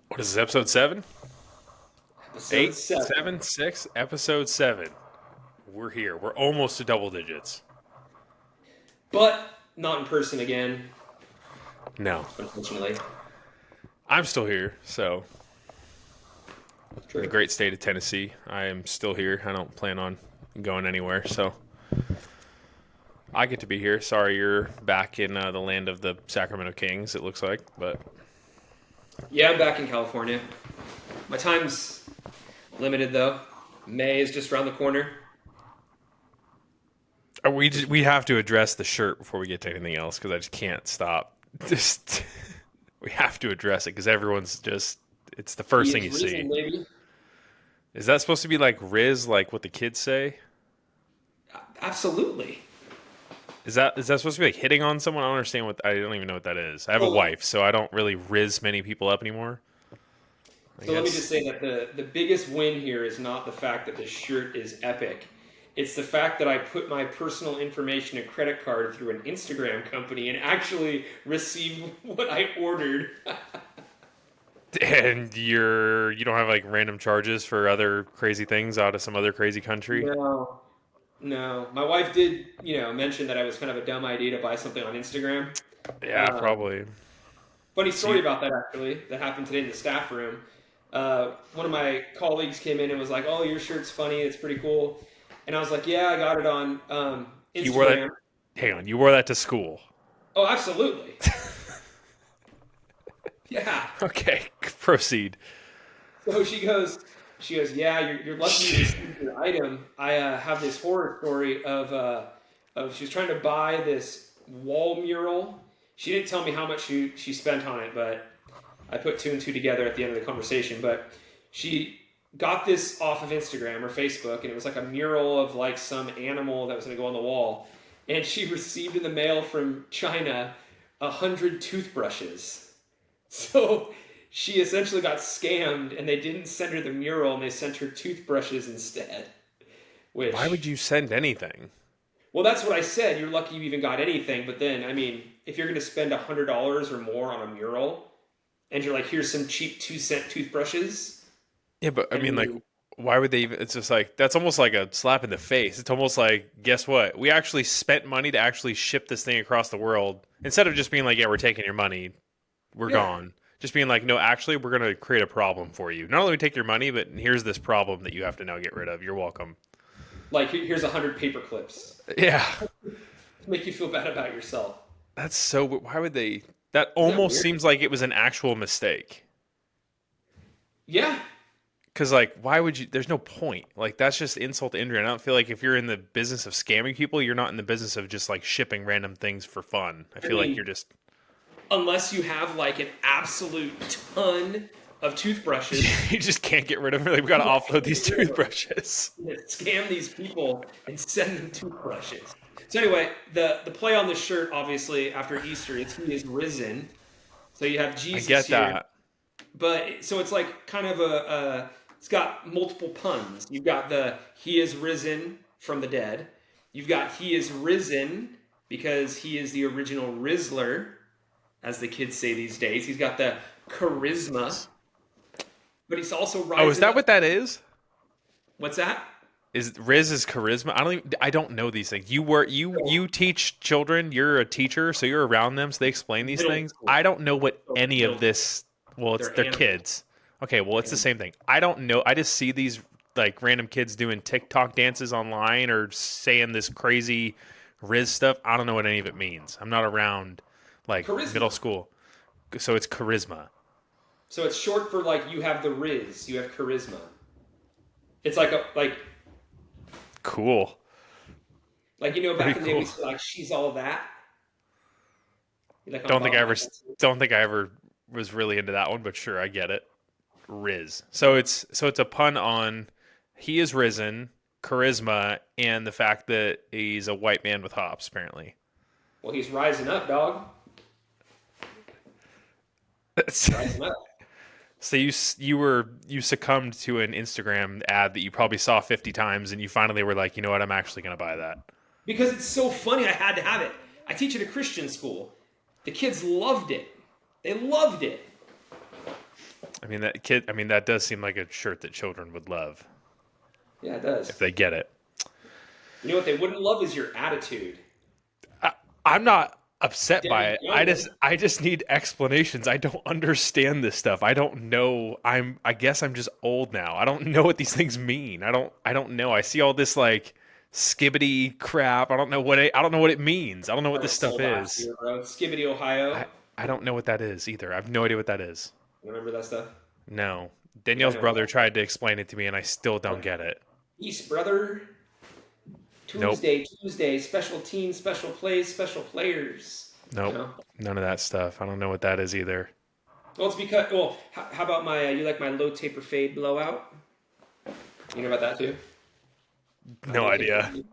What is this, episode 7? Episode 8, 7. 7, 6? Episode 7. We're here. We're almost to double digits. But not in person again, No. unfortunately. I'm still here, so in the True. great state of Tennessee, I am still here. I don't plan on going anywhere, so I get to be here. Sorry you're back in the land of the Sacramento Kings, it looks like, but Yeah, I'm back in California. My time's limited though. May is just around the corner. we have to address the shirt before we get to anything else because I just can't stop. Just we have to address it because everyone's just it's the first He thing is you reason, see. maybe. Is that supposed to be like Riz, like what the kids say? Absolutely. Is that supposed to be like hitting on someone? I don't understand I don't even know what that is. I have a Well, wife, so I don't really Riz many people up anymore. I so let me just guess. say that the biggest win here is not the fact that the shirt is epic. It's the fact that I put my personal information and credit card through an Instagram company and actually received what I ordered. And you don't have like random charges for other crazy things out of some other crazy country. No. No, my wife did, mention that I was kind of a dumb idea to buy something on Instagram. Yeah, Um, probably. Funny So story about that actually that happened today in the staff room. One of my colleagues came in and was like, "Oh, your shirt's funny. It's pretty cool." And I was like, "Yeah, I got it on you wore that. Instagram." Hang on, you wore that to school. Oh, absolutely. Yeah. Okay, proceed. So she goes, "Yeah, you're lucky you received your item. I have this horror story of she was trying to buy this wall mural. She didn't tell me how much she spent on it, but I put two and two together at the end of the conversation. But she got this off of Instagram or Facebook, and it was like a mural of like some animal that was going to go on the wall. And she received in the mail from China 100 toothbrushes. So she essentially got scammed, and they didn't send her the mural, and they sent her toothbrushes instead. Why would Which, you send anything? well, that's what I said. You're lucky you even got anything. But then, I mean, if you're going to spend $100 or more on a mural, and you're like, here's some cheap 2-cent toothbrushes, Yeah, but I I mean, like, mean, why would they even? It's just like that's almost like a slap in the face. It's almost like, guess what? We actually spent money to actually ship this thing across the world instead of just being like, yeah, we're taking your money, we're yeah, gone. Just being like, no, actually, we're going to create a problem for you. Not only we take your money, but here's this problem that you have to now get rid of. You're welcome. like here's 100 paper clips Yeah, to make you feel bad about yourself. that's so. Why would they? That Isn't that almost weird? seems like it was an actual mistake. Yeah, Because like, why would you? There's no point. Like, that's just insult to injury. And I don't feel like if you're in the business of scamming people, you're not in the business of just like shipping random things for fun. I I feel like mean, you're just unless you have like an absolute ton of toothbrushes. you just can't get rid of it. Like, we got to offload these toothbrushes. Scam these people and send them toothbrushes. So anyway, the play on the shirt, obviously, after Easter, it's He is risen. So you have I Jesus get here, that. but so it's like kind of it's got multiple puns. You've got the He is risen from the dead. You've got He is risen because He is the original Rizzler, as the kids say these days. He's got the charisma, but he's also Oh, is rising that up. what that is? What's that? Is Riz is charisma? I don't know these things. You So, teach children. You're a teacher, so you're around them. So they explain these middle things. school. I don't know what So any middle of school. this. Well, it's They're their animals. kids. Okay, well, it's the And same thing. I don't know. I just see these like random kids doing TikTok dances online or saying this crazy Riz stuff. I don't know what any of it means. I'm not around like middle charisma. school, so it's charisma. So it's short for like you have the Riz, you have charisma. It's like a Cool, back pretty in the day we cool. said like she's all that. Like on Don't think Bob I and ever Michael. don't think I ever was really into that one, but sure, I get it. Riz. So it's a pun on he is risen, charisma, and the fact that he's a white man with hops. Apparently, Well, he's rising up, dog. Rising up. so you succumbed to an Instagram ad that you probably saw 50 times, and you finally were like, you know what, I'm actually gonna buy that. Because it's so funny, I had to have it. I teach at a Christian school. The kids loved it. They loved it. mean that kid. I mean that does seem like a shirt that children would love Yeah, it if does. they get it. You know what they wouldn't love is your attitude. I, I'm not upset by Debbie it. Downer. I just need explanations. I don't understand this stuff. I don't know. I guess I'm just old now. I don't know what these things mean. I don't know. I see all this like skibbity crap. I don't know what it means. I don't know what Trying this to stuff sell last is. year, bro. Skibbity, Ohio. I I don't know what that is either. I have no idea what that is. Remember that stuff? No. You gotta Danielle's know brother about tried to explain it to me and I still don't okay. get it. East, brother. Nope. Tuesday. Special teams, special plays, special players. Nope. No. None of that stuff. I don't know what that is either. Well, it's because. Well, how about my? You like my low taper fade blowout? You know about that too? My No low taper idea. fade.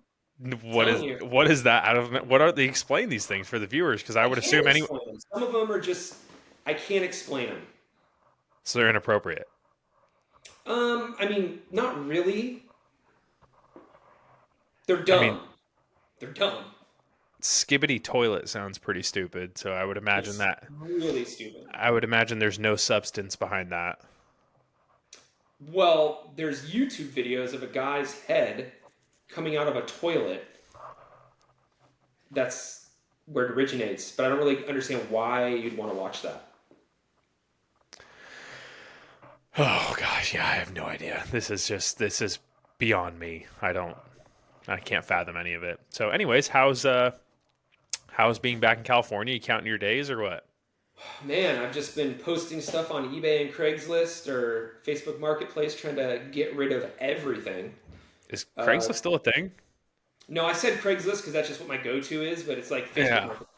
Telling you, What is that? I don't know. What are they explain these things for the viewers? Because I I would can't assume any explain them. Some of them are just. I can't explain them. so they're inappropriate. I mean, not really. They're I mean, dumb. They're dumb. skibbity toilet sounds pretty stupid. So It's really stupid. I would imagine there's no substance behind that. Well, there's YouTube videos of a guy's head coming out of a toilet. That's where it originates, but I don't really understand why you'd want to watch that. Oh gosh, yeah, I have no idea. This is beyond me. I can't fathom any of it. So, anyways, how's being back in California? You counting your days or what? Man, I've just been posting stuff on eBay and Craigslist or Facebook Marketplace trying to get rid of everything. Is Uh, Craigslist still a thing? no, I said Craigslist because that's just what my go-to is, but it's like Facebook Yeah. Marketplace.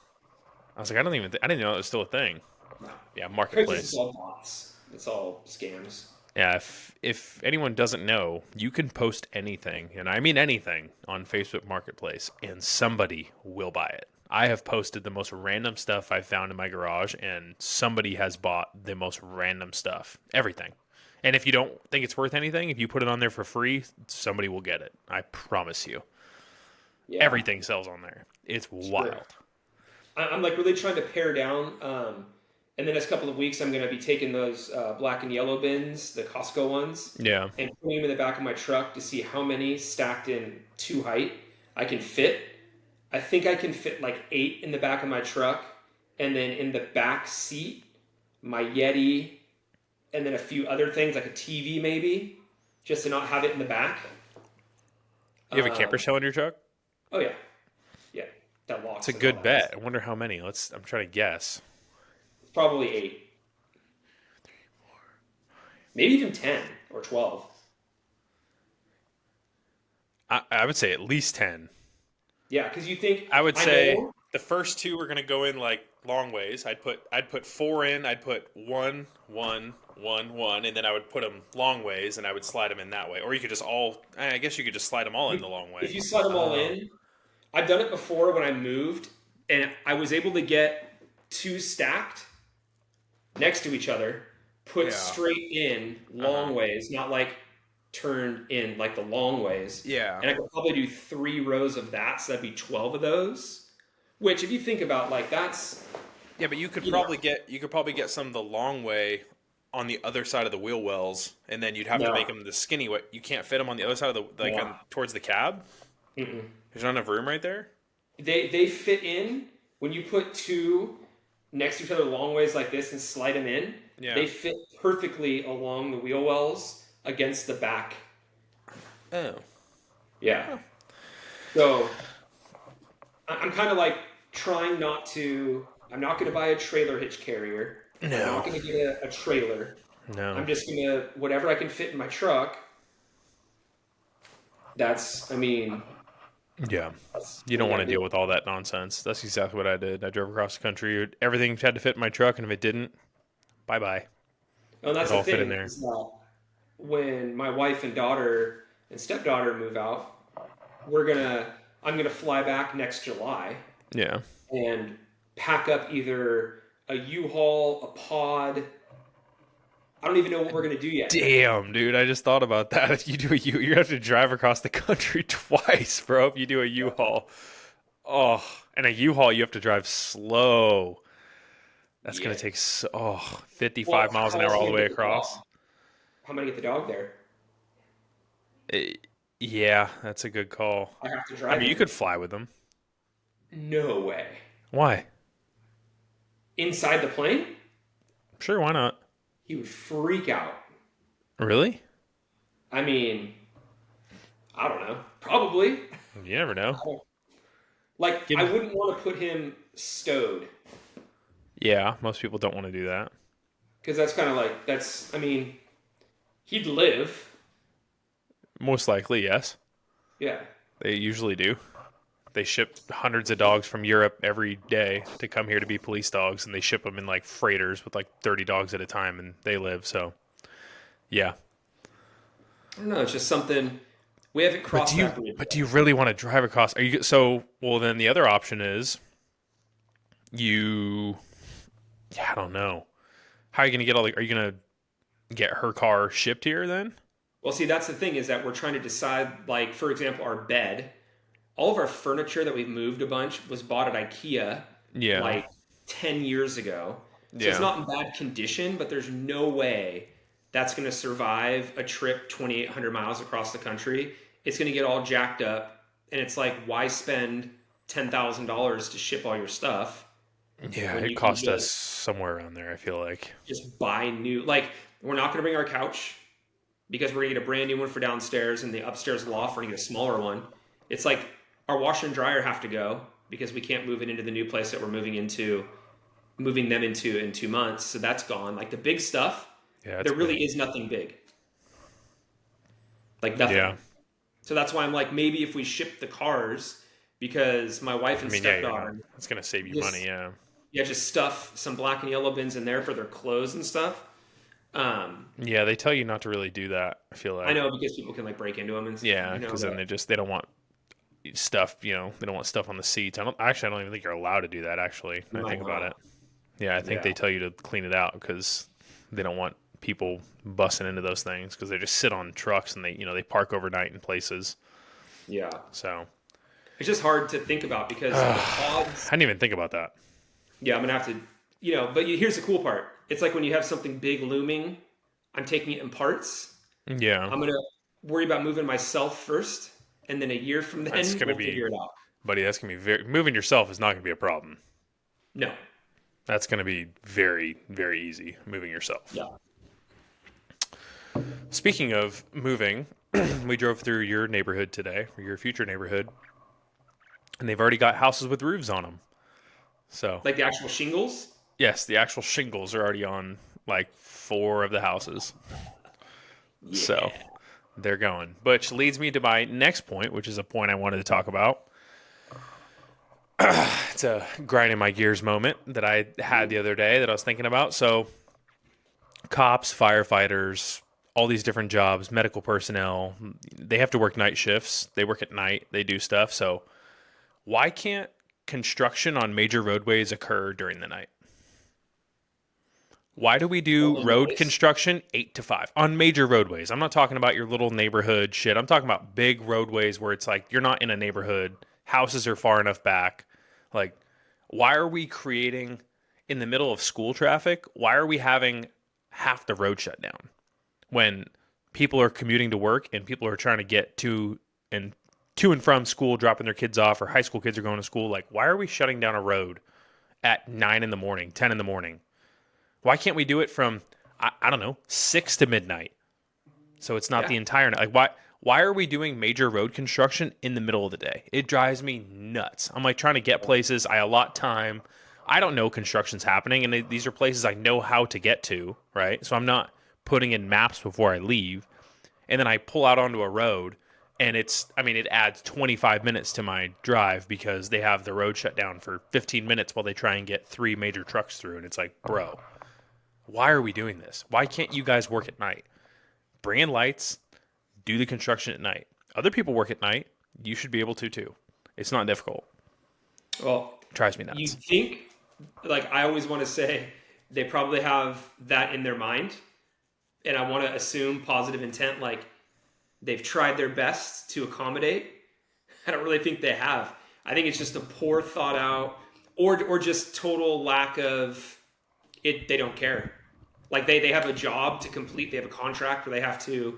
I was like, I didn't know it was still a thing. No. Yeah, Craigslist is marketplace. all bots. It's all scams. Yeah, if anyone doesn't know, you can post anything, and I mean anything, on Facebook Marketplace, and somebody will buy it. I have posted the most random stuff I found in my garage, and somebody has bought the most random stuff. Everything. And if you don't think it's worth anything, if you put it on there for free, somebody will get it. I promise you. Yeah, Everything sells on there. It's sure. wild. I'm like really trying to pare down. In the next couple of weeks, I'm going to be taking those black and yellow bins, the Costco ones, Yeah. and putting them in the back of my truck to see how many stacked in two height I can fit. I think I can fit like 8 in the back of my truck, and then in the back seat, my Yeti, and then a few other things like a TV maybe, just to not have it in the back. You have a camper Um, shell in your truck? oh yeah, yeah, that It's locks a and all good that. bet. I wonder how many. I'm trying to guess. It's probably 8, maybe even 10 or 12. I would say at least 10. Yeah, because you think I would I say know. the first two are going to go in like long ways. I'd put four in. I'd put one, and then I would put them long ways, and I would slide them in that way. Or you could just all. I guess you could just slide them all in the long way. If you slide them all Oh, in, I've done it before when I moved, and I was able to get 2 stacked next to each other, put yeah. straight in Uh huh. long ways, not like turned in like the long ways. Yeah. And I could probably do 3 rows of that, so that'd be 12 of those. Which, if you think about, like that's Yeah, but you know, you could probably get some the long way on the other side of the wheel wells, and then you'd have to no, make them the skinny way. You can't fit them on the other side of the no, towards the cab. mm-mm. There's not enough room right there. They fit in when you put 2 next to each other long ways like this and slide them in. Yeah. They fit perfectly along the wheel wells against the back. Oh. Yeah. Huh. So I'm kind of like trying not to. I'm not going to buy a trailer hitch carrier. I'm No. not going to get a trailer. No. I'm just going to whatever I can fit in my truck. That's. I mean, Yeah. that's You what don't you want got to to deal do. with all that nonsense. That's exactly what I did. I drove across the country. Everything had to fit in my truck, and if it didn't, bye bye. And that's It the all fit in thing there. is that when my wife and daughter and stepdaughter move out, we're gonna. I'm gonna fly back next July Yeah. and pack up either a U-Haul, a pod. I don't even know what we're gonna do yet. Damn, dude. I just thought about that. If you do you have to drive across the country twice, bro. If you do a U-Haul. Oh, and a U-Haul, you have to drive slow. That's going Yeah. to take 55 Well, miles an how hour else am all I the gonna way get the dog? across. How am I gonna get the dog there? Eh, yeah, that's a good call. I have to I drive mean, you him. could fly with them. No way. Why? Inside the plane? Sure, why not? He would freak out. Really? I mean, I don't know. Probably. You never know. Like, I Give- wouldn't want to put him stowed Yeah, most people don't want to do that. because that's kind of like that's. I mean, he'd live. Most likely, yes. Yeah. They usually do. They ship hundreds of dogs from Europe every day to come here to be police dogs, and they ship them in like freighters with like 30 dogs at a time, and they live. So, yeah. I don't know. It's just something we haven't But crossed do you that bridge but do yet. you really want to drive across? Are you so well? Then the other option is you. Yeah, I don't know. How are you gonna get all the? Are you gonna get her car shipped here then? Well, see, that's the thing is that we're trying to decide. Like, for example, our bed. All of our furniture that we've moved a bunch was bought at IKEA Yeah, like 10 years ago. So it's yeah, not in bad condition, but there's no way that's going to survive a trip 2,800 miles across the country. It's going to get all jacked up. And it's like, why spend $10,000 to ship all your stuff yeah. when It you can cost us just somewhere around there. I feel like. buy new? Like, we're not going to bring our couch because we're going to get a brand new one for downstairs, and the upstairs loft, we're going to get a smaller one. It's like our washer and dryer have to go because we can't move it into the new place that we're moving them into in 2 months. So that's gone. Like the big stuff, Yeah, it's there really big. is nothing big. Like nothing. Yeah, So that's why I'm like, maybe if we ship the cars, because my wife I and mean, yeah, you're gonna. stepdaughter It's gonna save you money. just Yeah, yeah, just stuff some black and yellow bins in there for their clothes and stuff. yeah. They tell you not to really do that. I feel I like. know because people can like break into them and Yeah, you know, because then but they don't want stuff. They don't want stuff on the seats. I don't even think you're allowed to do that. Actually, you I might think about not. it. Yeah, I think Yeah. they tell you to clean it out because they don't want people busting into those things because they just sit on trucks and they park overnight in places. Yeah. So It's just hard to think about because the I pods. didn't even think about that. Yeah, I'm gonna have to, But here's the cool part. It's like when you have something big looming. I'm taking it in parts. Yeah, I'm gonna worry about moving myself first, and then a year from that's then gonna we'll be, figure it out. buddy. That's gonna be very moving yourself is not gonna be a problem. No. That's gonna be very very easy moving yourself. Yeah. Speaking of moving, we drove through your neighborhood today, or your future neighborhood, and they've already got houses with roofs on them. So, Like the actual shingles. yes, the actual shingles are already on like four of the houses. So, Yeah. they're going. Which leads me to my next point, which is a point I wanted to talk about. It's a grinding my gears moment that I had the other day that I was thinking about. So, cops, firefighters, all these different jobs, medical personnel, they have to work night shifts. They work at night, they do stuff. So, why can't construction on major roadways occur during the night? Why do we All do the road noise. construction 8 to 5 on major roadways? I'm not talking about your little neighborhood shit. I'm talking about big roadways where it's like you're not in a neighborhood, houses are far enough back. Like, why are we creating in the middle of school traffic? Why are we having half the road shut down when people are commuting to work and people are trying to get and from school, dropping their kids off, or high school kids are going to school? Like, why are we shutting down a road at 9 in the morning, 10 in the morning? Why can't we do it from I don't know 6 to midnight? So it's not Yeah. the entire night. Like why are we doing major road construction in the middle of the day? It drives me nuts. I'm like trying to get places. I allot time. I don't know construction's happening, and these are places I know how to get to, right? So I'm not putting in maps before I leave, and then I pull out onto a road, and it adds 25 minutes to my drive because they have the road shut down for 15 minutes while they try and get three major trucks through, and it's like, bro, why are we doing this? Why can't you guys work at night? Bring in lights, do the construction at night. Other people work at night. You should be able to too. It's not difficult. Well, It drives me you nuts. think, like I always want to say, they probably have that in their mind, and I want to assume positive intent, like they've tried their best to accommodate. I don't really think they have. I think it's just a poor thought out, or just total lack of they don't care. Like they have a job to complete. They have a contract where they have to,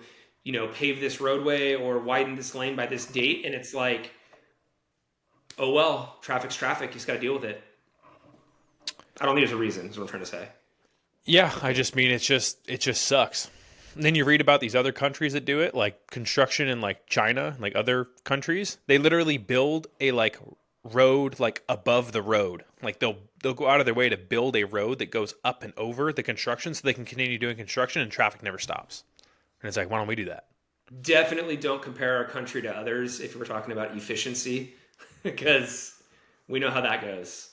pave this roadway or widen this lane by this date, and it's like, oh well, traffic's traffic. You just got to deal with it. I don't think there's a reason. Is what I'm trying to say. Yeah, I just mean it just sucks. And then you read about these other countries that do it, like construction in like China, like other countries. They literally build a like road like above the road. Like they'll go out of their way to build a road that goes up and over the construction so they can continue doing construction and traffic never stops. And it's like, why don't we do that? Definitely don't compare our country to others if we're talking about efficiency, because we know how that goes.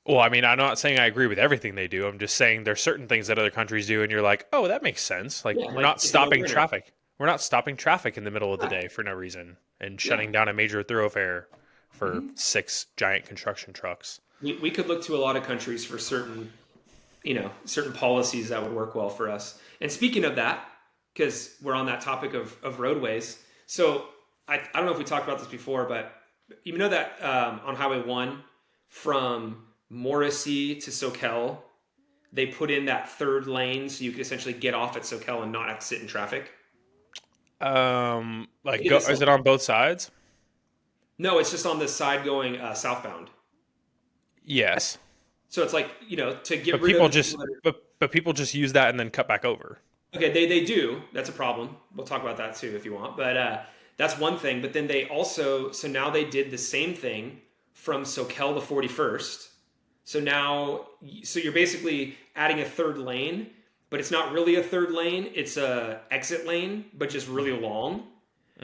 Well, I mean, I'm not saying I agree with everything they do. I'm just saying there's certain things that other countries do, and you're like, oh, that makes sense. Like, Yeah, we're like not it's a stopping no-brainer. traffic. We're not stopping traffic in the middle of the Yeah. day for no reason and Yeah. shutting down a major thoroughfare for Mhm. 6 giant construction trucks. We could look to a lot of countries for certain policies that would work well for us. And speaking of that, because we're on that topic of roadways, so I don't know if we talked about this before, but you know that on Highway 1 from Morrissey to Soquel, they put in that third lane so you could essentially get off at Soquel and not have to sit in traffic. Like, They did this is it on both sides? No, it's just on the side going southbound. Yes, So it's like, to get but rid people of the just people that but people just use that and then cut back over. Okay, they do. That's a problem. We'll talk about that too if you want. But that's one thing. But then they also, so now they did the same thing from Soquel to 41st. So now, so you're basically adding a third lane, but it's not really a third lane. It's a exit lane, but just really long.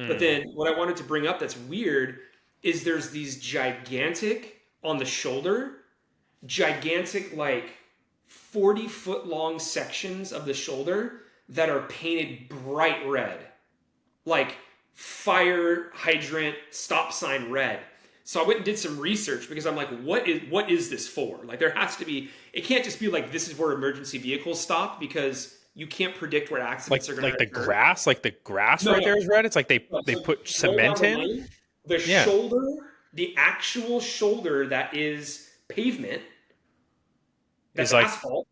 But Mm. then what I wanted to bring up that's weird is there's these gigantic on the shoulder, gigantic like 40-foot long sections of the shoulder that are painted bright red, like fire hydrant stop sign red. So I went and did some research because I'm like, what is this for? Like there has to be, it can't just be like this is where emergency vehicles stop, because you can't predict where accidents are going Like to the occur. grass, No, right no, there is red. It's like they so put roll down cement the in. lane, the Yeah, shoulder, the actual shoulder that is pavement, is that's like, asphalt,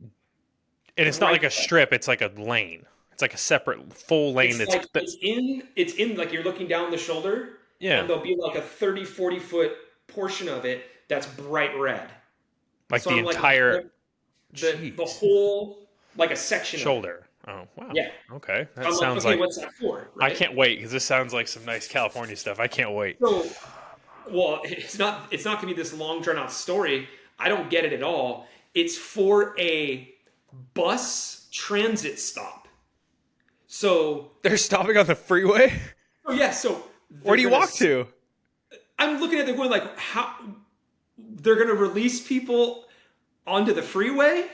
and it's not bright like a red. strip. It's like a lane. It's like a separate full lane. It's That's like it's in like you're looking down the shoulder, yeah, and there'll be like a 30-40 foot portion of it that's bright red. like So the I'm like, entire the jeez whole, like a section of it. shoulder. Oh wow. Yeah. Okay, So that I'm like, sounds okay, like what's that for? I Right. can't wait because this sounds like some nice California stuff. I can't wait. So, well, it's not gonna be this long drawn out story. I don't get it at all. It's for a bus transit stop. So, They're stopping on the freeway. oh yeah, so Where they're do you gonna walk to? I'm looking at it going like, how they're gonna release people onto the freeway?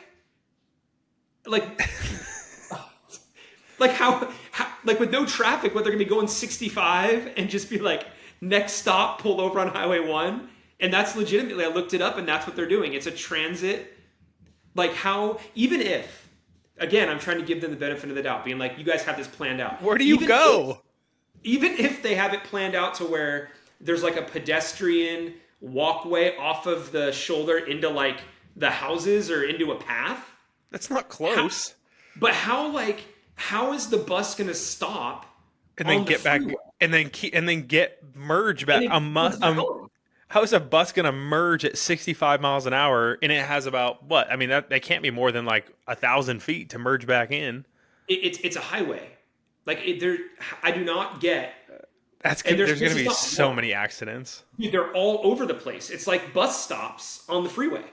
Like, like how like with no traffic, what they're gonna be going 65 and just be like, next stop, pull over on Highway 1? And that's legitimately, I looked it up and that's what they're doing. It's a transit. Like how, even if, again, I'm trying to give them the benefit of the doubt, being like, you guys have this planned out. Where do you go? Even if they have it planned out to where there's like a pedestrian walkway off of the shoulder into like the houses or into a path, That's not close. but how is the bus gonna stop And then on the get back, freeway? and then get merge And back. then where's that going? How is a bus gonna merge at 65 miles an hour and it has about what? I mean, that can't be more than like 1,000 feet to merge back in. It's a highway. Like I do not get. That's And there's gonna just be not so one. many accidents. Dude, they're all over the place. It's like bus stops on the freeway.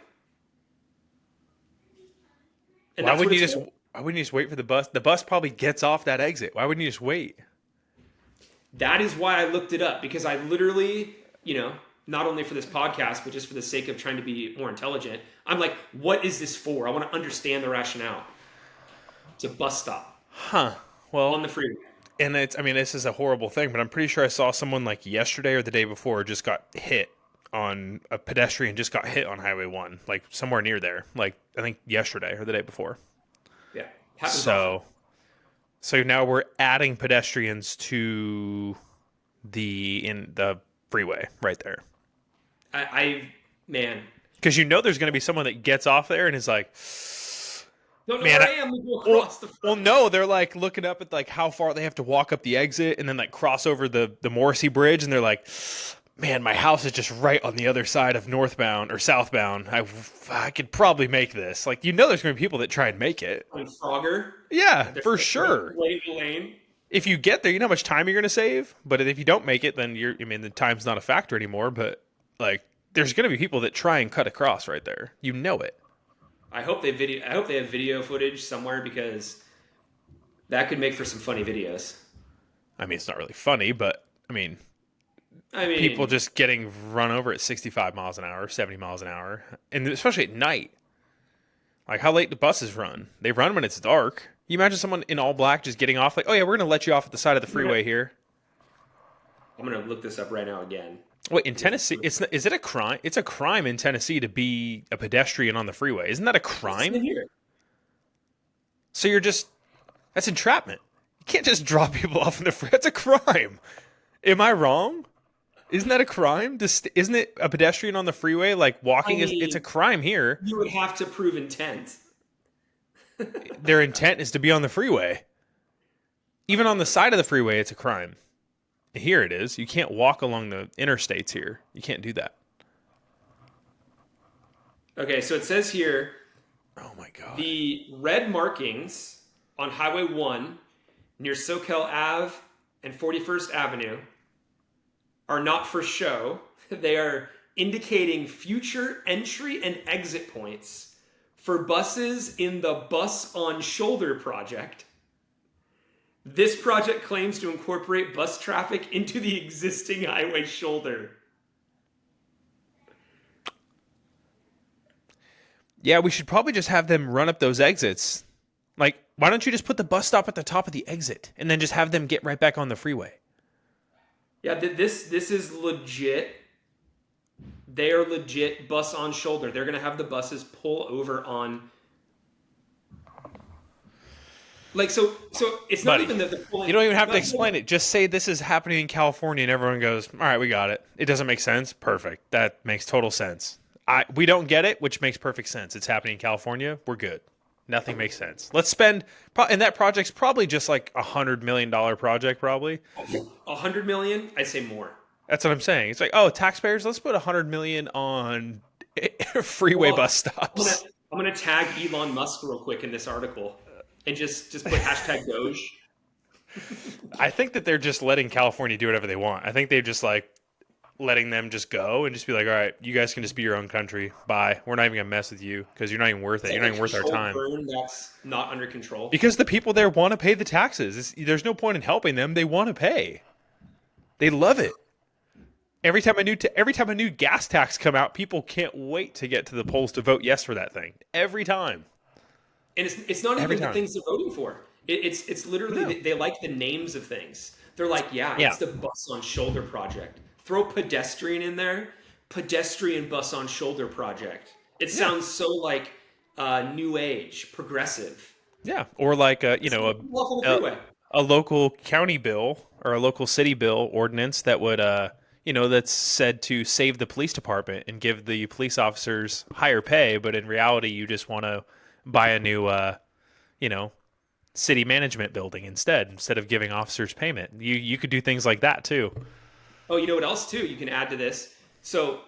And Why that's wouldn't what you it's just? for. Why wouldn't you just wait for the bus? The bus probably gets off that exit. Why wouldn't you just wait? That is why I looked it up, because I literally, not only for this podcast, but just for the sake of trying to be more intelligent, I'm like, what is this for? I want to understand the rationale. It's a bus stop Huh. on Well, the freeway. and I mean, this is a horrible thing, but I'm pretty sure I saw someone like yesterday or the day before just got hit on a pedestrian, just got hit on Highway 1, like somewhere near there. Like, I think yesterday or the day before. Yeah, happens often. So now we're adding pedestrians to in the freeway right there. Man, Because you know there's going to be someone that gets off there and is like, Don't know man, where I am. We go well, across the well, front. no, they're like looking up at like how far they have to walk up the exit and then like cross over the Morrissey Bridge, and they're like, man, my house is just right on the other side of northbound or southbound. I could probably make this. Like, you know, there's going to be people that try and make it. On Frogger. Yeah, They're for sure. lane to lane. If you get there, you know how much time you're going to save. But if you don't make it, then I mean, the time's not a factor anymore. But like, there's going to be people that try and cut across right there. You know it. I hope they have video footage somewhere because that could make for some funny videos. I mean, it's not really funny, but I mean, I mean, people just getting run over at 65 miles an hour, 70 miles an hour, and especially at night. Like, how late do buses run? They run when it's dark. You imagine someone in all black just getting off, like, oh yeah, we're gonna let you off at the side of the freeway here. I'm gonna look this up right now again. Wait, in Tennessee, is it a crime? It's a crime in Tennessee to be a pedestrian on the freeway. Isn't that a crime? Here. So that's entrapment. You can't just drop people off in the freeway. That's a crime. Am I wrong? Isn't that a crime? Isn't it a pedestrian on the freeway like walking? It's a crime here. You would have to prove intent. Their intent is to be on the freeway. Even on the side of the freeway, it's a crime. Here it is. You can't walk along the interstates here. You can't do that. Okay, so it says here Oh my god. the red markings on Highway 1 near Soquel Ave and 41st Avenue are not for show. They are indicating future entry and exit points for buses in the Bus on Shoulder project. This project claims to incorporate bus traffic into the existing highway shoulder. Yeah, we should probably just have them run up those exits. Like, why don't you just put the bus stop at the top of the exit and then just have them get right back on the freeway? Yeah, this is legit. They are legit bus on shoulder. They're going to have the buses pull over on. Like, so it's not Buddy, even that the pulling. You don't even have to explain it. Just say this is happening in California and everyone goes, all right, we got it. It doesn't make sense. Perfect. That makes total sense. We don't get it, which makes perfect sense. It's happening in California. We're good. Nothing makes sense. Let's spend, and that project's probably just like $100 million project, probably. 100 million? I'd say more. That's what I'm saying. It's like, oh, taxpayers, let's put 100 million on freeway bus stops. I'm gonna tag Elon Musk real quick in this article and just put hashtag Doge. I think that they're just letting California do whatever they want. I think they're just like letting them just go and just be like, all right, you guys can just be your own country. Bye. We're not even gonna mess with you because you're not even worth it. You're not even worth our time. Burn that's not under control. Because the people there want to pay the taxes. There's no point in helping them. They want to pay. They love it. Every time a new gas tax come out, people can't wait to get to the polls to vote yes for that thing. Every time. And it's not even the things they're voting for. It's literally they like the names of things. They're like, yeah, it's the bus on shoulder project. Throw pedestrian in there. Pedestrian bus on shoulder project. It sounds so like new age, progressive. Yeah, or like a local county bill or a local city bill ordinance that would that's said to save the police department and give the police officers higher pay, but in reality you just want to buy a new city management building instead of giving officers payment. You could do things like that too. Oh, you know what else too? You can add to this. So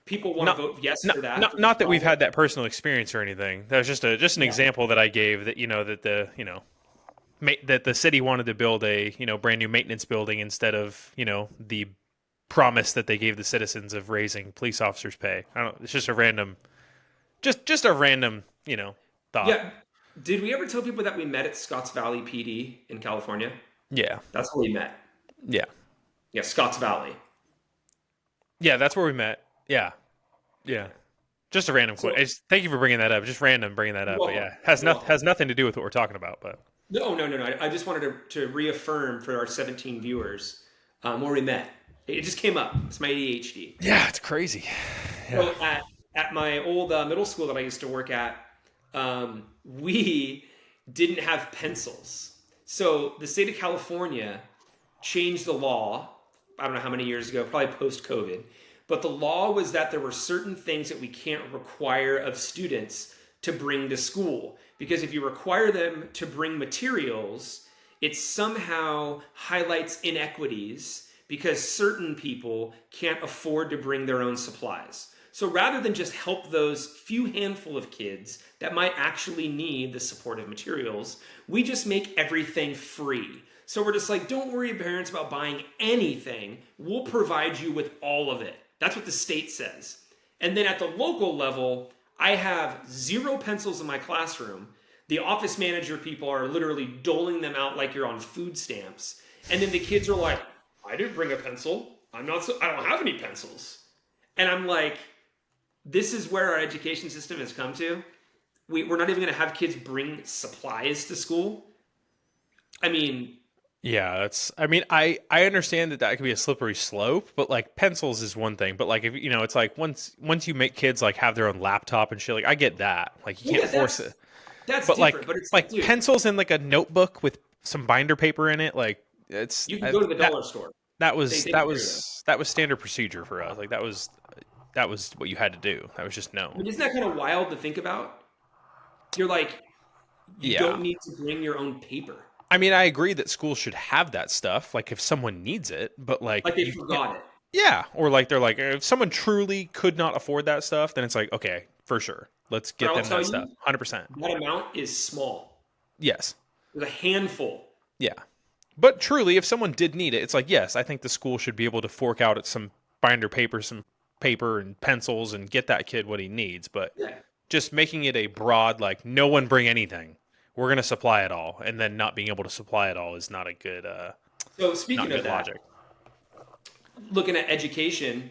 people want to vote yes for that. Not that we've had that personal experience or anything. That was just an example that I gave that that the city wanted to build a brand new maintenance building instead of the promise that they gave the citizens of raising police officers' pay. I don't. It's just a random, just a random thought. Yeah. Did we ever tell people that we met at Scotts Valley PD in California? Yeah. That's where we met. Yeah. Yeah, Scotts Valley. Yeah, that's where we met. Yeah. Yeah. Just a random question. Thank you for bringing that up. Just random bringing that up. But yeah, has nothing to do with what we're talking about. But no. I just wanted to reaffirm for our 17 viewers where we met. It just came up. It's my ADHD. Yeah, it's crazy. Yeah. Well, at my old middle school that I used to work at, we didn't have pencils. So the state of California changed the law, I don't know how many years ago, probably post-COVID, But the law was that there were certain things that we can't require of students to bring to school. Because if you require them to bring materials, it somehow highlights inequities because certain people can't afford to bring their own supplies. So rather than just help those few handful of kids that might actually need the supportive materials, we just make everything free. So we're just like, don't worry, parents, about buying anything. We'll provide you with all of it. That's what the state says. And then at the local level, I have 0 pencils in my classroom. The office manager people are literally doling them out like you're on food stamps. And then the kids are like, I didn't bring a pencil. I don't have any pencils. And I'm like, this is where our education system has come to. We're not even going to have kids bring supplies to school. I mean, Yeah, I mean, I understand that that could be a slippery slope, but like pencils is one thing. But like if you know, it's like once you make kids like have their own laptop and shit, like I get that. Like you well, can't yeah, force it. that's But different. But it's like, like dude, pencils in like a notebook with some binder paper in it, like you can go to the that dollar store. that They was they that can carry those. was that was standard procedure for us. Like that was what you had to do. That was just I known. mean, isn't that kind of wild to think about? You're like, you Yeah. don't need to bring your own paper. I mean, I agree that schools should have that stuff, like if someone needs it, but like Like they you can't. forgot it. Yeah, or like they're like if someone truly could not afford that stuff, then it's like okay, for sure, let's But get I'll them tell that stuff. you, 100%. that amount is small. Yes. There's a handful. Yeah. But truly, if someone did need it, it's like yes, I think the school should be able to fork out at some binder paper, some paper and pencils, and get that kid what he needs. But Yeah. just making it a broad like no one bring anything, we're gonna supply it all, and then not being able to supply it all is not a good So not speaking of good that, logic. looking at education,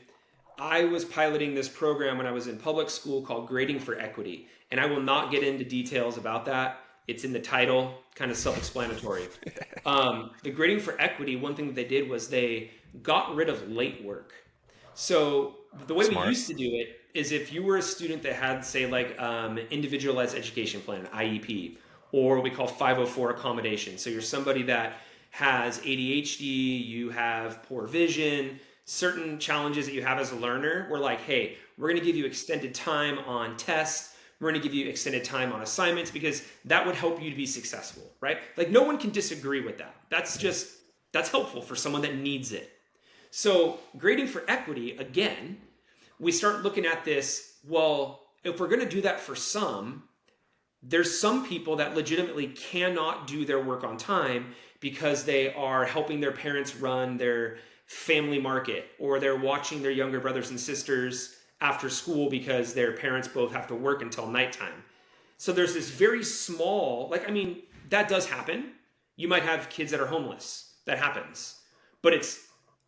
I was piloting this program when I was in public school called Grading for Equity. And I will not get into details about that. It's in the title, kind of self explanatory. The Grading for Equity, one thing that they did was they got rid of late work. So the way we Smart. used to do it is if you were a student that had, say, like individualized education plan, IEP, or what we call 504 accommodation. So you're somebody that has ADHD, you have poor vision, certain challenges that you have as a learner. We're like, hey, we're going to give you extended time on tests. We're going to give you extended time on assignments because that would help you to be successful, right? Like no one can disagree with that. That's helpful for someone that needs it. So, grading for equity, again, we start looking at this. Well, if we're going to do that for some, there's some people that legitimately cannot do their work on time because they are helping their parents run their family market or they're watching their younger brothers and sisters after school because their parents both have to work until nighttime. So there's this very small, like, I mean, that does happen. You might have kids that are homeless. That happens. But it's,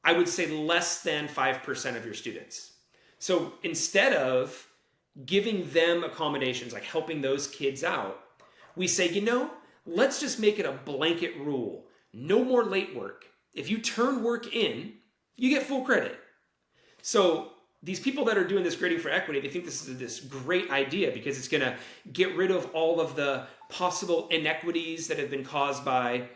I would say, less than 5% of your students. So instead of giving them accommodations, like helping those kids out, we say, let's just make it a blanket rule. No more late work. If you turn work in, you get full credit. So these people that are doing this grading for equity, they think this is this great idea because it's going to get rid of all of the possible inequities that have been caused by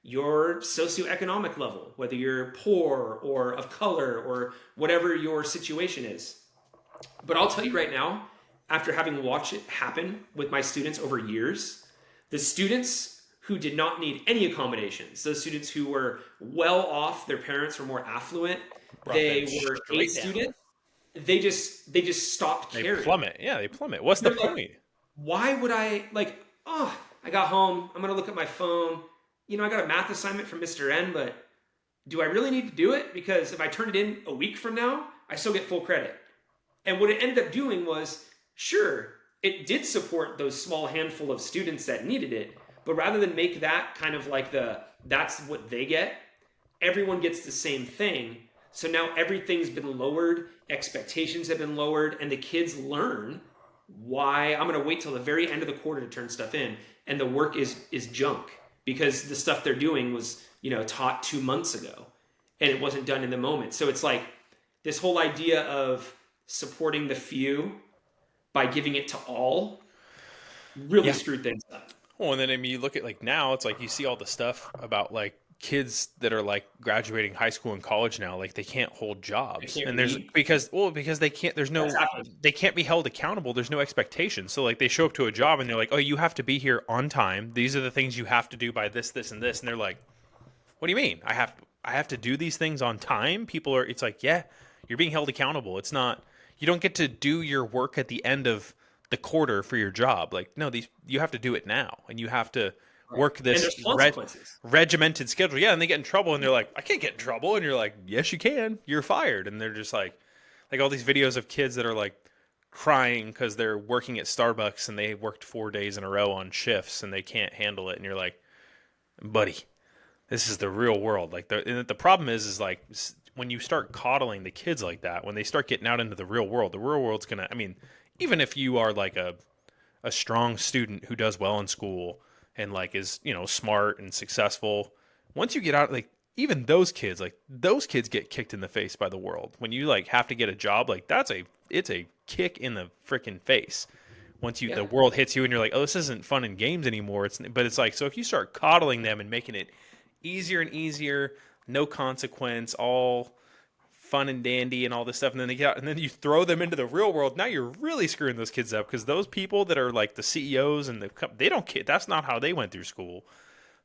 your socioeconomic level, whether you're poor or of color or whatever your situation is. But I'll tell you right now, after having watched it happen with my students over years, the students who did not need any accommodations, those students who were well off, their parents were more affluent, Brought they that were A straight down. students, they just stopped They caring. plummet. Yeah, they plummet. What's the They're like, point? why would I like, oh, I got home, I'm gonna look at my phone. I got a math assignment from Mr. N, but do I really need to do it? Because if I turn it in a week from now, I still get full credit. And what it ended up doing was, sure, it did support those small handful of students that needed it, but rather than make that kind of like that's what they get, everyone gets the same thing. So now everything's been lowered, expectations have been lowered, and the kids learn why I'm going to wait till the very end of the quarter to turn stuff in, and the work is junk because the stuff they're doing was taught 2 months ago, and it wasn't done in the moment. So it's like this whole idea of supporting the few by giving it to all really Yeah. screwed things up. Well, and then I mean, you look at like now, it's like you see all the stuff about like kids that are like graduating high school and college now, like they can't hold They jobs, can't and there's read. because they can't. There's That's no happened. they can't be held accountable. There's no expectation. So like they show up to a job and they're like, oh, you have to be here on time. These are the things you have to do by this, and this, and they're like, what do you mean? I have to do these things on time? People are. It's like, yeah, you're being held accountable. It's not. You don't get to do your work at the end of the quarter for your job. Like, no, these you have to do it now, and you have to Right. work And this there's consequences. regimented schedule. Yeah, and they get in trouble, and they're like, I can't get in trouble, and you're like, yes, you can. You're fired, and they're just like all these videos of kids that are like crying because they're working at Starbucks and they worked 4 days in a row on shifts and they can't handle it, and you're like, buddy, this is the real world. Like the problem is like when you start coddling the kids like that, when they start getting out into the real world's gonna. I mean, even if you are like a strong student who does well in school and like is smart and successful, once you get out, like even those kids get kicked in the face by the world. When you like have to get a job, like it's a kick in the freaking face once Yeah. the world hits you and you're like, oh, this isn't fun and games anymore. It's like, so if you start coddling them and making it easier and easier, no consequence, all fun and dandy and all this stuff, and then they get out and then you throw them into the real world. Now you're really screwing those kids up because those people that are like the CEOs and they don't care. That's not how they went through school.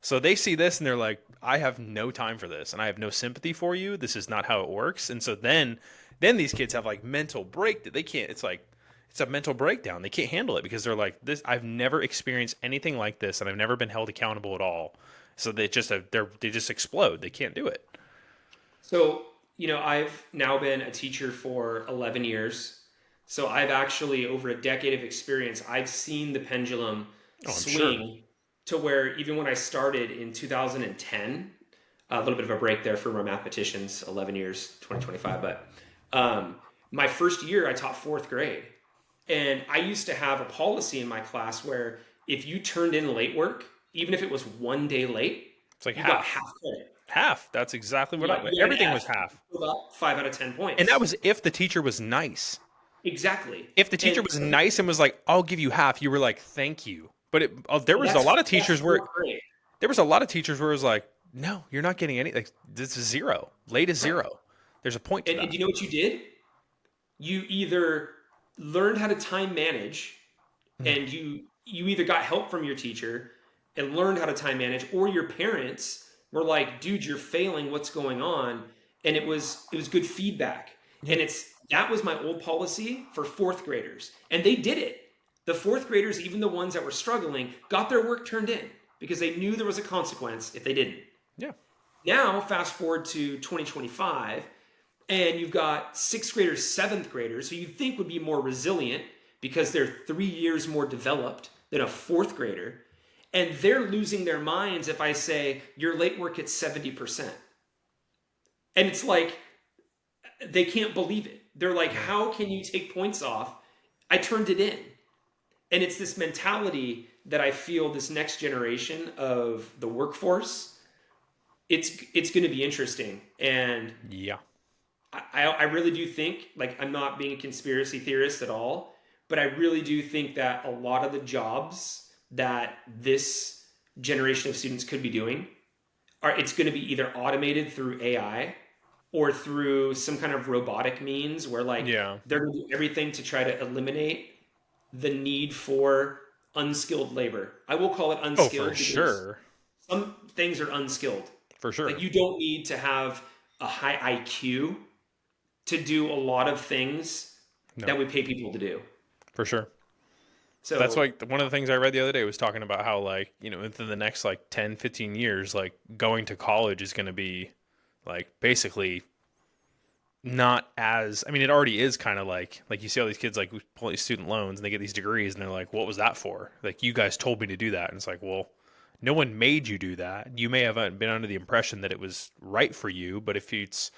So they see this and they're like, I have no time for this and I have no sympathy for you. This is not how it works. And so then these kids have like mental break that they can't. It's like it's a mental breakdown. They can't handle it because they're like, this. I've never experienced anything like this, and I've never been held accountable at all. So they just explode. They can't do it. So, I've now been a teacher for 11 years. So I've actually, over a decade of experience, I've seen the pendulum Oh, I'm sure. swing to where even when I started in 2010, a little bit of a break there for my mathematicians, 11 years, 2025, but um, my first year I taught fourth grade. And I used to have a policy in my class where if you turned in late work, even if it was 1 day late, It's like you got half, half credit. half. That's exactly what I. You got an Everything was F. half, About 5 out of 10 and that points. was if the teacher was nice. Exactly. If the teacher And was so nice and was like, "I'll give you half," you were like, "Thank you." But there was a lot of that's teachers where fourth grade. there was a lot of teachers where it was like, "No, you're not getting any. Like this is zero. Late is Right. zero. There's a point to And that." do you know what you did? You either learned how to time manage Mm. and you either got help from your teacher and learned how to time manage, or your parents were like, dude, you're failing, what's going on? And it was good feedback. Yeah. And that was my old policy for fourth graders, and they did it. The fourth graders, even the ones that were struggling, got their work turned in because they knew there was a consequence if they didn't. Yeah. Now fast forward to 2025, and you've got sixth graders, seventh graders, who you think would be more resilient because they're 3 years more developed than a fourth grader. And they're losing their minds if I say, your late work at 70%. And it's like, they can't believe it. They're like, Yeah. how can you take points off? I turned it in. And it's this mentality that I feel this next generation of the workforce, it's going to be interesting. And Yeah. I really do think, like, I'm not being a conspiracy theorist at all, but I really do think that a lot of the jobs that this generation of students could be doing it's going to be either automated through AI or through some kind of robotic means where like Yeah. they're going to do everything to try to eliminate the need for unskilled labor. I will call it Oh, for unskilled because sure. some things are unskilled. For Like sure. you don't need to have a high IQ to do a lot of things No. that we pay people to do. For sure. That's So, like one of the things I read the other day was talking about how like, within the next like 10, 15 years, like going to college is going to be like basically not as, I mean, it already is kind of like you see all these kids like pull these student loans and they get these degrees and they're like, what was that for? Like, you guys told me to do that. And it's like, well, no one made you do that. You may have been under the impression that it was right for you, but if it's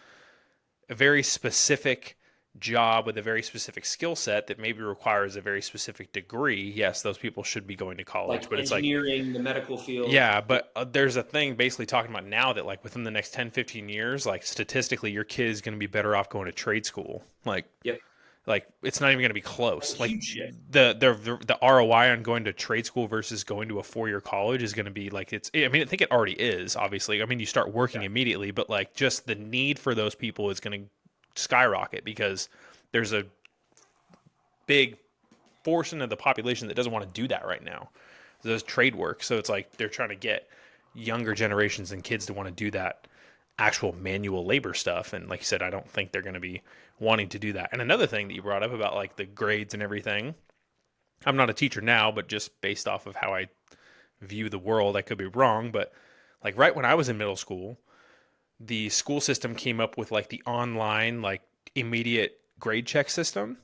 a very specific job with a very specific skill set that maybe requires a very specific degree, yes, those people should be going to college. like But it's like, engineering, the medical field. yeah, but there's a thing basically talking about now that like within the next 10, 15 years, like statistically, your kid is going to be better off going to trade school. Yep. Like it's not even going to be That's close. Like huge shift. the ROI on going to trade school versus going to a 4-year college is going to be like it's. I mean, I think it already is. Obviously, I mean, you start working Yeah. immediately, but like just the need for those people is going to skyrocket because there's a big portion of the population that doesn't want to do that right now. Those trade work, so it's like they're trying to get younger generations and kids to want to do that actual manual labor stuff. And like you said, I don't think they're going to be wanting to do that. And another thing that you brought up about like the grades and everything, I'm not a teacher now, but just based off of how I view the world, I could be wrong. But like right when I was in middle school, the school system came up with like the online, like immediate grade check system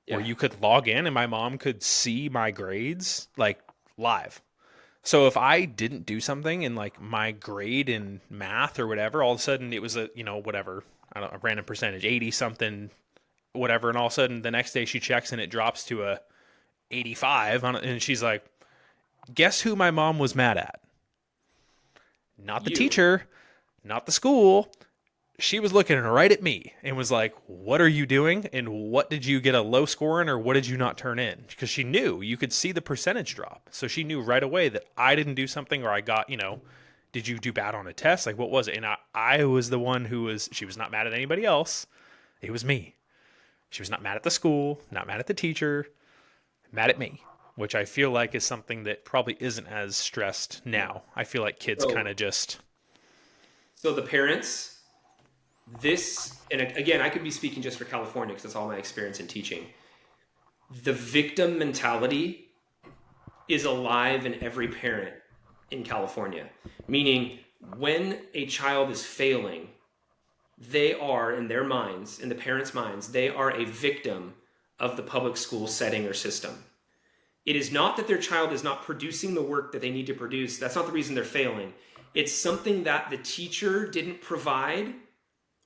where Yeah. you could log in and my mom could see my grades like live. So if I didn't do something in like my grade in math or whatever, all of a sudden it was a, whatever, I don't know, a random percentage, 80 something, whatever. And all of a sudden the next day she checks and it drops to a 85 and she's like, guess who my mom was mad at? Not the You. teacher, not the school. She was looking right at me and was like, what are you doing? And what did you get a low score in or what did you not turn in? Because she knew you could see the percentage drop. So she knew right away that I didn't do something or I got, did you do bad on a test? Like, what was it? And I was the one she was not mad at anybody else. It was me. She was not mad at the school, not mad at the teacher, mad at me, which I feel like is something that probably isn't as stressed now. I feel like kids kind So of just, so the parents, this, and again, I could be speaking just for California because that's all my experience in teaching. The victim mentality is alive in every parent in California. Meaning, when a child is failing, they are, in their minds, in the parents' minds, they are a victim of the public school setting or system. It is not that their child is not producing the work that they need to produce. That's not the reason they're failing. It's something that the teacher didn't provide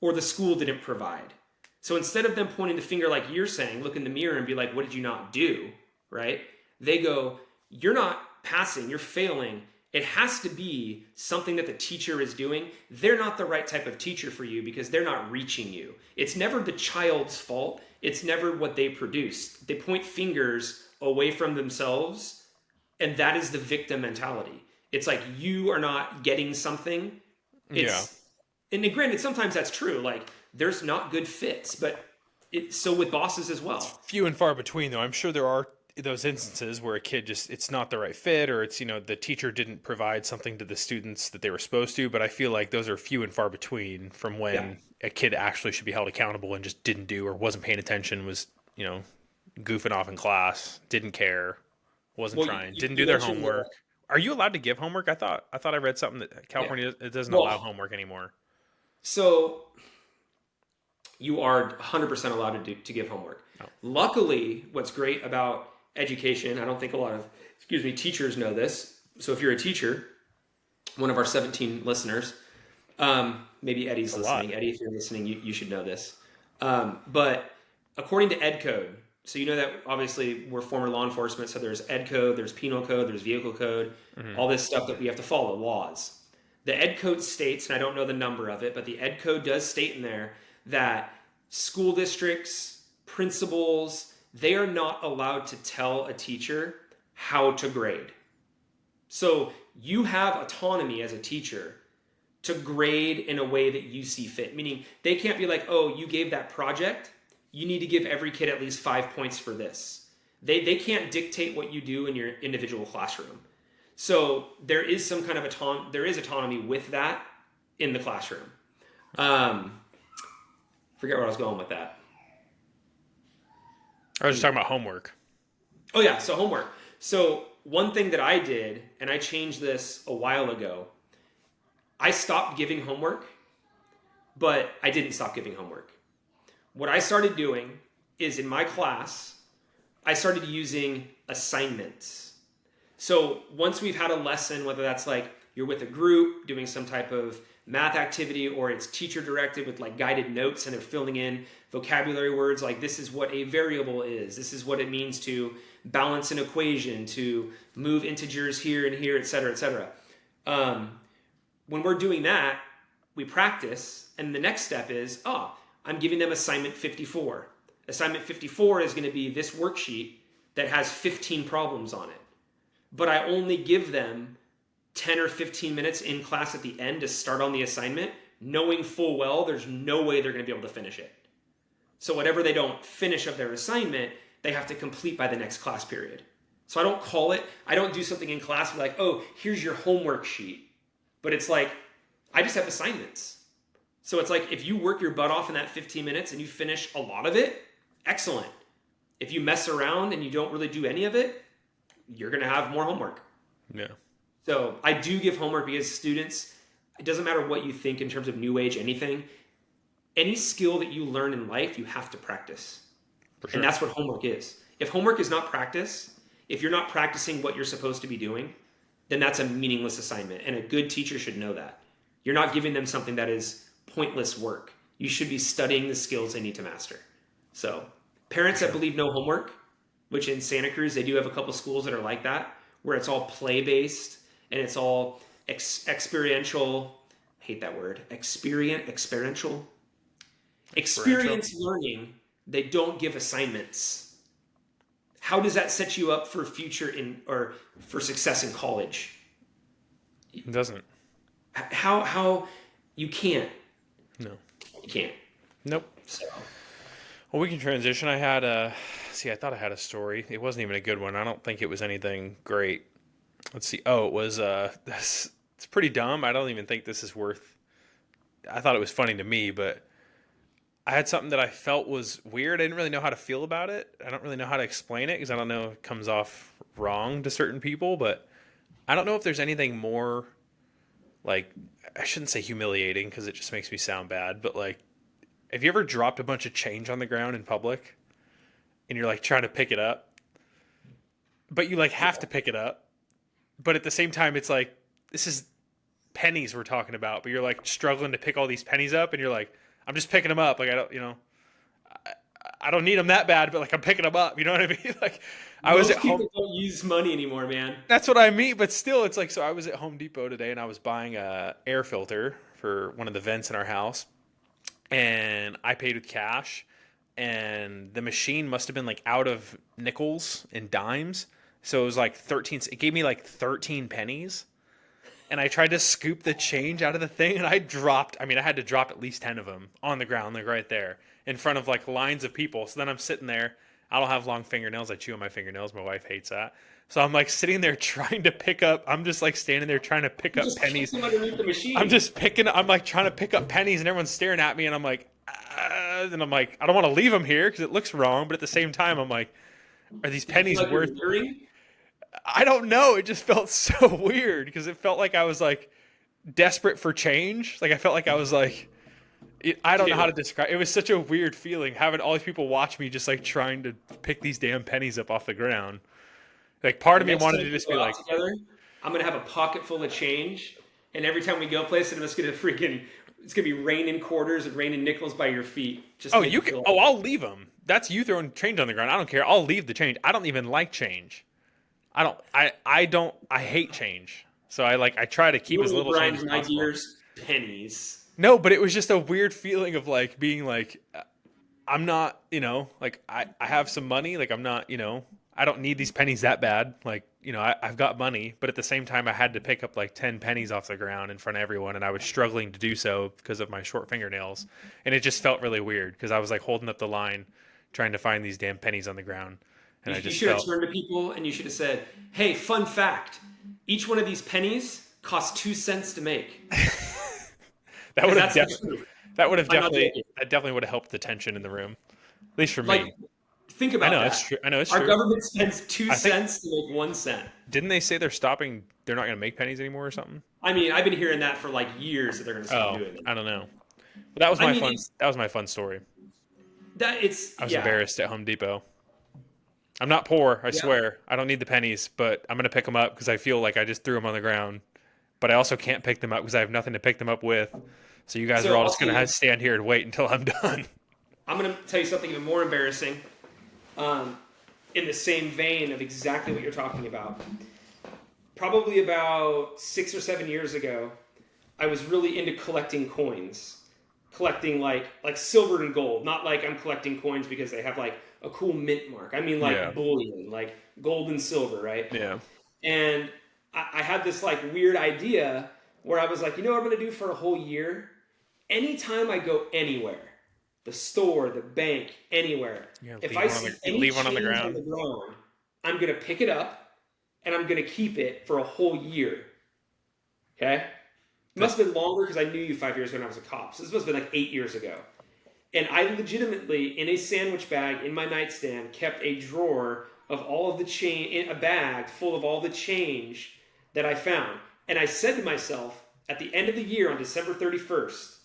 or the school didn't provide. So instead of them pointing the finger like you're saying, look in the mirror and be like, what did you not do? Right? They go, you're not passing, you're failing. It has to be something that the teacher is doing. They're not the right type of teacher for you because they're not reaching you. It's never the child's fault. It's never what they produce. They point fingers away from themselves, and that is the victim mentality. It's like you are not getting something. yeah. And granted, sometimes that's true. Like there's not good fits, but so with bosses as It's well. few and far between, though. I'm sure there are those instances where a kid just it's not the right fit, or it's the teacher didn't provide something to the students that they were supposed to. But I feel like those are few and far between from Yeah. when a kid actually should be held accountable and just didn't do or wasn't paying attention, was goofing off in class, didn't care, wasn't Well, trying, you, didn't do you their mentioned homework. Are you allowed to give homework? I thought I read something that yeah. California it doesn't allow Well, homework anymore. so you are 100% allowed to give homework. Oh, Luckily, what's great about education, I don't think a lot of, teachers know this. So if you're a teacher, one of our 17 listeners, maybe it's Eddie's a lot. listening. Eddie, if you're listening, you should know this. But according to Ed Code, so you know that obviously we're former law enforcement, so there's Ed Code, there's penal code, there's vehicle code, Hmm. all this stuff that we have to follow, laws. The Ed Code states, and I don't know the number of it, but the Ed Code does state in there that school districts, principals, they are not allowed to tell a teacher how to grade. So you have autonomy as a teacher to grade in a way that you see fit. Meaning they can't be like, oh, you gave that project, you need to give every kid at least 5 points for this. They can't dictate what you do in your individual classroom. So there is some kind of autonomy with that in the classroom. Forget where I was going with that. I was just talking about homework. Oh yeah, so homework. So one thing that I did, and I changed this a while ago, I stopped giving homework, but I didn't stop giving homework. What I started doing is in my class, I started using assignments. So once we've had a lesson, whether that's like you're with a group doing some type of math activity or it's teacher directed with like guided notes and they're filling in vocabulary words like this is what a variable is, this is what it means to balance an equation, to move integers here and here, etc., etc. When we're doing that, we practice, and the next step is, I'm giving them assignment 54. Assignment 54 is going to be this worksheet that has 15 problems on it. But I only give them 10 or 15 minutes in class at the end to start on the assignment, knowing full well there's no way they're going to be able to finish it. So whatever they don't finish of their assignment, they have to complete by the next class period. So I don't do something in class like, oh, here's your homework sheet. But it's like, I just have assignments. So it's like, if you work your butt off in that 15 minutes and you finish a lot of it, excellent. If you mess around and you don't really do any of it, you're going to have more homework. Yeah. So I do give homework because students, it doesn't matter what you think in terms of new age, anything, any skill that you learn in life, you have to practice. For sure. And that's what homework is. If homework is not practice, if you're not practicing what you're supposed to be doing, then that's a meaningless assignment. And a good teacher should know that. You're not giving them something that is pointless work. You should be studying the skills they need to master. So parents that believe no homework, which in Santa Cruz, they do have a couple schools that are like that, where it's all play-based and it's all experiential. I hate that word. Experiential learning. They don't give assignments. How does that set you up for future or for success in college? It doesn't. How you can't. No. You can't. Nope. So. Well, we can transition. I thought I had a story. It wasn't even a good one. I don't think it was anything great. Let's see. Oh, it was, it's pretty dumb. I don't even think this is I thought it was funny to me, but I had something that I felt was weird. I didn't really know how to feel about it. I don't really know how to explain it because I don't know if it comes off wrong to certain people, but I don't know if there's anything more, like, I shouldn't say humiliating because it just makes me sound bad, but like, have you ever dropped a bunch of change on the ground in public and you're like trying to pick it up, but you like have to pick it up, but at the same time, it's like, this is pennies we're talking about, but you're like struggling to pick all these pennies up and you're like, I'm just picking them up. Like, I don't need them that bad, but like I'm picking them up. You know what I mean? Like I was at home. People don't use money anymore, man. That's what I mean. But still, it's like, so I was at Home Depot today and I was buying a air filter for one of the vents in our house, and I paid with cash, and the machine must have been like out of nickels and dimes. So it was like it gave me like 13 pennies. And I tried to scoop the change out of the thing, and I had to drop at least 10 of them on the ground, like right there, in front of like lines of people. So then I'm sitting there. I don't have long fingernails. I chew on my fingernails. My wife hates that. So I'm like sitting there trying to pick up. I'm just like standing there trying to pick up pennies. Underneath the machine. I'm like trying to pick up pennies, and everyone's staring at me, and I'm like, and I'm like, I don't want to leave them here because it looks wrong. But at the same time, I'm like, are these pennies worth? I don't know. It just felt so weird because it felt like I was like desperate for change. Like I felt like I was like, I don't know how to describe. It was such a weird feeling having all these people watch me just like trying to pick these damn pennies up off the ground. Like part of me wanted to just be like, together, I'm gonna have a pocket full of change, and every time we go place it, it's gonna be raining quarters and raining nickels by your feet. I'll leave them. That's you throwing change on the ground. I don't care. I'll leave the change. I don't even like change. I hate change. So I try to keep as little change as possible. Years, pennies. No, but it was just a weird feeling of like being like, I'm not, like I have some money. Like I'm not, I don't need these pennies that bad. Like, I've got money, but at the same time I had to pick up like 10 pennies off the ground in front of everyone. And I was struggling to do so because of my short fingernails. And it just felt really weird because I was like holding up the line, trying to find these damn pennies on the ground. And you should have turned to people and you should have said, hey, fun fact, each one of these pennies costs 2 cents to make. That definitely would have helped the tension in the room. At least for me. Think about that. It's true. I know it's true. Our government spends 2 cents to make 1 cent. Didn't they say they're not going to make pennies anymore or something? I mean, I've been hearing that for like years that they're going to stop doing it. I don't know. But that was my fun story. I was embarrassed at Home Depot. I'm not poor, I swear. I don't need the pennies, but I'm going to pick them up because I feel like I just threw them on the ground. But I also can't pick them up because I have nothing to pick them up with. So you guys are all just going to stand here and wait until I'm done. I'm going to tell you something even more embarrassing. In the same vein of exactly what you're talking about. Probably about 6 or 7 years ago, I was really into collecting coins. collecting like silver and gold, not like I'm collecting coins because they have like a cool mint mark. I mean Yeah. like bullion, like gold and silver, right? Yeah. And I had this like weird idea where I was like, you know what I'm gonna do for a whole year? Anytime I go anywhere, the store, the bank, anywhere, Yeah. if I see any Leave one on the change on ground. the ground, I'm gonna pick it up and I'm gonna keep it for a whole year. Okay? It That must have been longer because I knew you 5 years ago when I was a cop. So this must have been like 8 years ago. And I legitimately, in a sandwich bag in my nightstand, kept a drawer of all of the change, a bag full of all the change that I found. And I said to myself, at the end of the year on December 31st,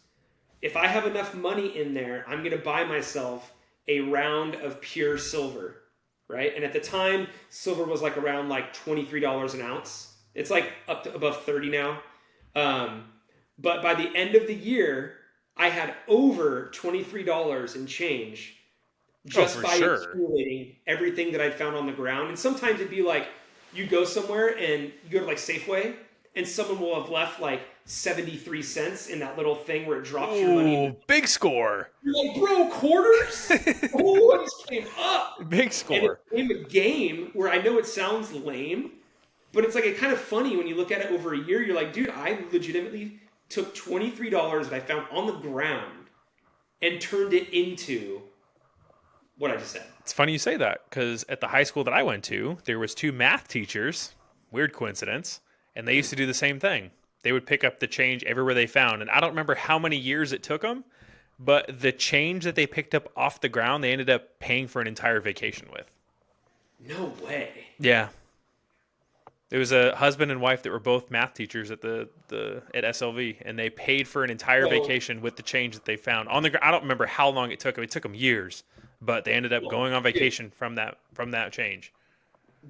if I have enough money in there, I'm going to buy myself a round of pure silver, right? And at the time, silver was like around like $23 an ounce. It's like up to above 30 now. Um, but by the end of the year, I had over $23 in change Oh, just for by sure. accumulating everything that I found on the ground. And sometimes it'd be like you go somewhere and you go to like Safeway, and someone will have left like 73 cents in that little thing where it drops your money. Ooh, big score. You're like, bro, quarters? Oh, I just came up. Big And it score. became a game where I know it sounds lame, but it's like a kind of funny when you look at it over a year. You're like, dude, I legitimately took $23 that I found on the ground and turned it into what I just said. It's funny you say that because at the high school that I went to, there was two math teachers. Weird coincidence, and they used to do the same thing. They would pick up the change everywhere they found, and I don't remember how many years it took them, but the change that they picked up off the ground, they ended up paying for an entire vacation with. No way. Yeah, it was a husband and wife that were both math teachers at the at SLV, and they paid for an entire So vacation with the change that they found on the ground. I don't remember how long it took them. It took them years, but they ended up going on dude, vacation from that change.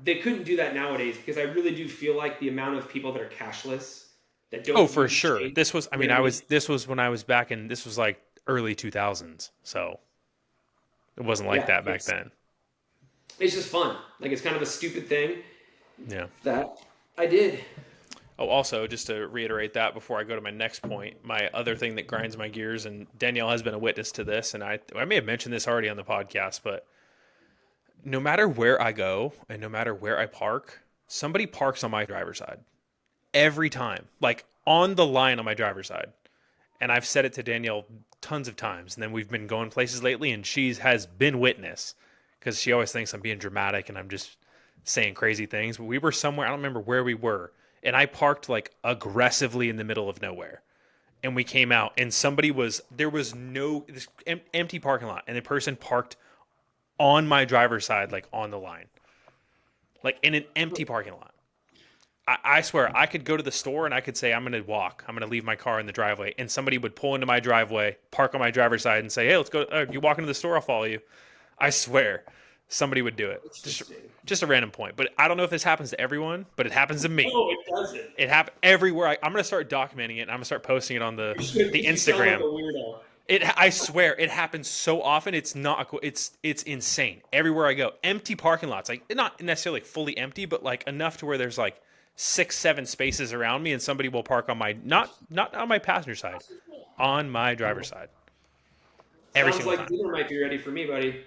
they couldn't do that nowadays because I really do feel like the amount of people that are cashless that Oh, don't for use sure. change This was, I mean, literally. this was when I was back in, this was like early 2000s. So it wasn't like Yeah, that back then. it's just fun. Like it's kind of a stupid thing Yeah. that I did. Oh, also, just to reiterate that before I go to my next point, my other thing that grinds my gears, and Danielle has been a witness to this, and I may have mentioned this already on the podcast, but no matter where I go and no matter where I park, somebody parks on my driver's side every time, like on the line on my driver's side. And I've said it to Danielle tons of times. And then we've been going places lately, and she has been witness because she always thinks I'm being dramatic and I'm just saying crazy things. But we were somewhere, I don't remember where we were, and I parked like aggressively in the middle of nowhere. And we came out, and there was no this empty parking lot, and the person parked on my driver's side, like on the line, like in an empty parking lot. I swear, I could go to the store and I could say, I'm going to walk. I'm going to leave my car in the driveway. And somebody would pull into my driveway, park on my driver's side, and say, hey, let's go. You walk into the store, I'll follow you. I swear, somebody would do it. Interesting. Just a random point. But I don't know if this happens to everyone, but it happens to me. No, it doesn't. It happened everywhere. I'm going to start documenting it, and I'm going to start posting it on You should, the because you sound like a Instagram. weirdo. I swear, it happens so often. It's not. It's insane. Everywhere I go, empty parking lots. Like not necessarily fully empty, but like enough to where there's like 6, 7 spaces around me, and somebody will park on my not on my passenger side, on my driver's side every Sounds single like time. dinner might be ready for me, buddy.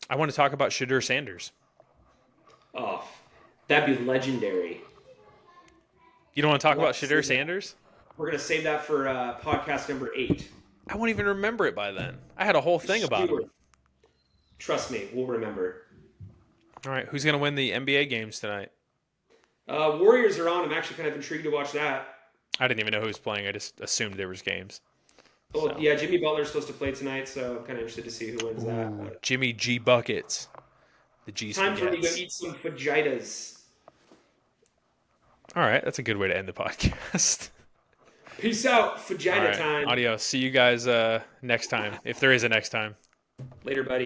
I want to talk about Shadur Sanders. Oh, that'd be legendary. You don't want to talk We'll about have to Shadur save that. Sanders? We're gonna save that for podcast number 8. I won't even remember it by then. I had a whole thing about him. Stewart. Trust me, we'll remember. All right, who's gonna win the NBA games tonight? Warriors are on. I'm actually kind of intrigued to watch that. I didn't even know who was playing. I just assumed there was games. Oh, So, yeah, Jimmy Butler's supposed to play tonight, so I'm kind of interested to see who wins that. ooh, Jimmy G buckets. The G Time for me to go spaghettis. eat some fajitas. All right, that's a good way to end the podcast. Peace out, All fajita right, time. adios. See you guys next time, if there is a next time. Later, buddy.